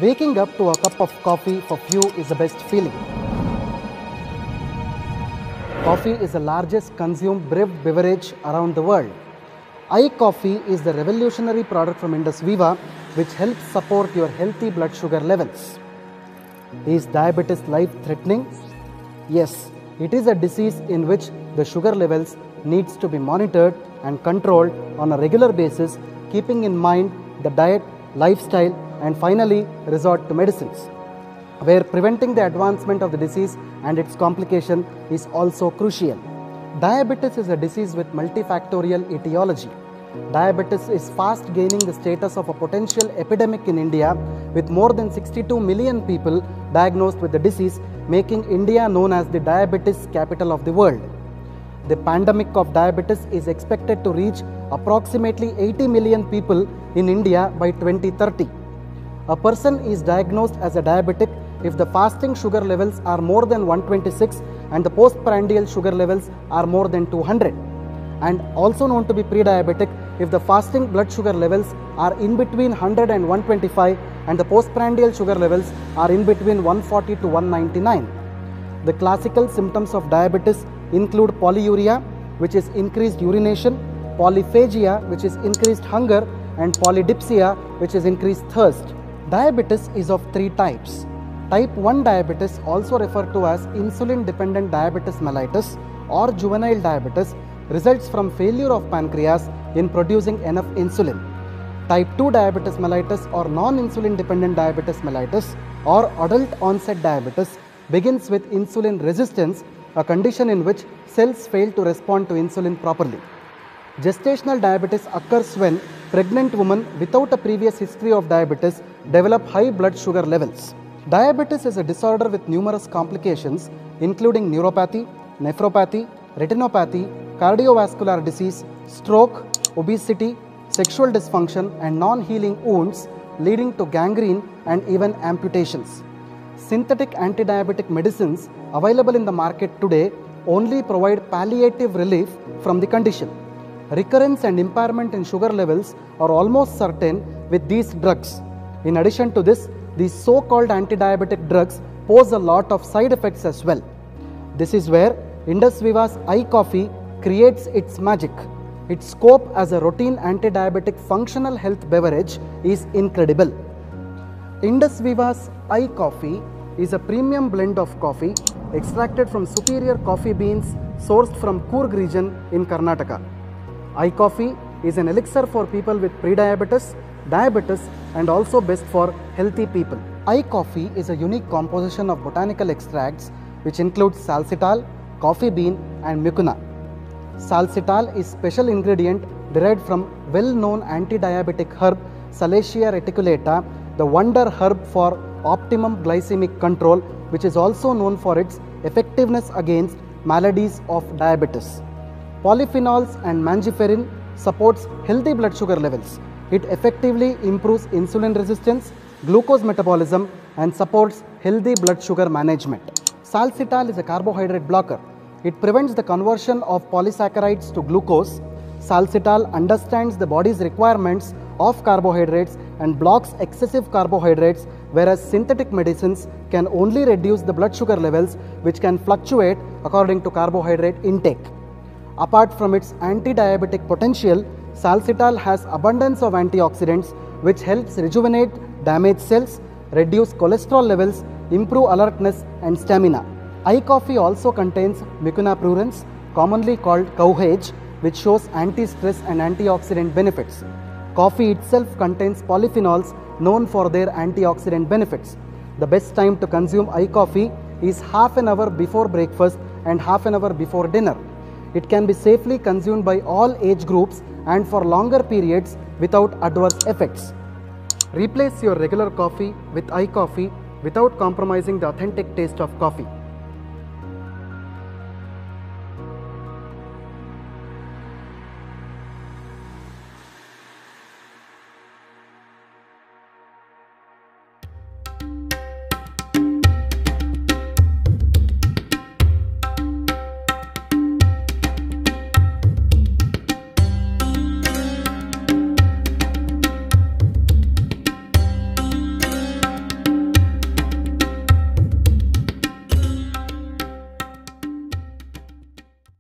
Waking up to a cup of coffee for few is the best feeling. Coffee is the largest consumed brewed beverage around the world. iCoffee is the revolutionary product from Indus Viva which helps support your healthy blood sugar levels. Is diabetes life-threatening? Yes, it is a disease in which the sugar levels needs to be monitored and controlled on a regular basis, keeping in mind the diet, lifestyle, and finally resort to medicines, where preventing the advancement of the disease and its complication is also crucial. Diabetes is a disease with multifactorial etiology. Diabetes is fast gaining the status of a potential epidemic in India, with more than 62 million people diagnosed with the disease, making India known as the diabetes capital of the world. The pandemic of diabetes is expected to reach approximately 80 million people in India by 2030. A person is diagnosed as a diabetic if the fasting sugar levels are more than 126 and the postprandial sugar levels are more than 200, and also known to be pre-diabetic if the fasting blood sugar levels are in between 100 and 125 and the postprandial sugar levels are in between 140 to 199. The classical symptoms of diabetes include polyuria, which is increased urination, polyphagia, which is increased hunger, and polydipsia, which is increased thirst. Diabetes is of three types. Type 1 diabetes, also referred to as insulin-dependent diabetes mellitus or juvenile diabetes, results from failure of pancreas in producing enough insulin. Type 2 diabetes mellitus or non-insulin dependent diabetes mellitus or adult onset diabetes begins with insulin resistance, a condition in which cells fail to respond to insulin properly. Gestational diabetes occurs when pregnant women without a previous history of diabetes develop high blood sugar levels. Diabetes is a disorder with numerous complications including neuropathy, nephropathy, retinopathy, cardiovascular disease, stroke, obesity, sexual dysfunction, and non-healing wounds leading to gangrene and even amputations. Synthetic anti-diabetic medicines available in the market today only provide palliative relief from the condition. Recurrence and impairment in sugar levels are almost certain with these drugs. In addition to this, these so-called anti-diabetic drugs pose a lot of side effects as well. This is where Indus Viva's iCoffee creates its magic. Its scope as a routine anti-diabetic functional health beverage is incredible. Indus Viva's iCoffee is a premium blend of coffee extracted from superior coffee beans sourced from Coorg region in Karnataka. iCoffee is an elixir for people with prediabetes, diabetes, and also best for healthy people. iCoffee is a unique composition of botanical extracts which includes salsitol, coffee bean, and mucuna. Salsitol is special ingredient derived from well-known anti-diabetic herb Salacia reticulata, the wonder herb for optimum glycemic control, which is also known for its effectiveness against maladies of diabetes. Polyphenols and mangiferin supports healthy blood sugar levels. It effectively improves insulin resistance, glucose metabolism, and supports healthy blood sugar management. Salsitol is a carbohydrate blocker. It prevents the conversion of polysaccharides to glucose. Salsitol understands the body's requirements of carbohydrates and blocks excessive carbohydrates, whereas synthetic medicines can only reduce the blood sugar levels, which can fluctuate according to carbohydrate intake. Apart from its anti-diabetic potential, salsitol has abundance of antioxidants which helps rejuvenate damaged cells, reduce cholesterol levels, improve alertness and stamina. iCoffee also contains mucuna prurens, commonly called cowhage, which shows anti-stress and antioxidant benefits. Coffee itself contains polyphenols known for their antioxidant benefits. The best time to consume iCoffee is half an hour before breakfast and half an hour before dinner. It can be safely consumed by all age groups and for longer periods without adverse effects. Replace your regular coffee with iCoffee without compromising the authentic taste of coffee.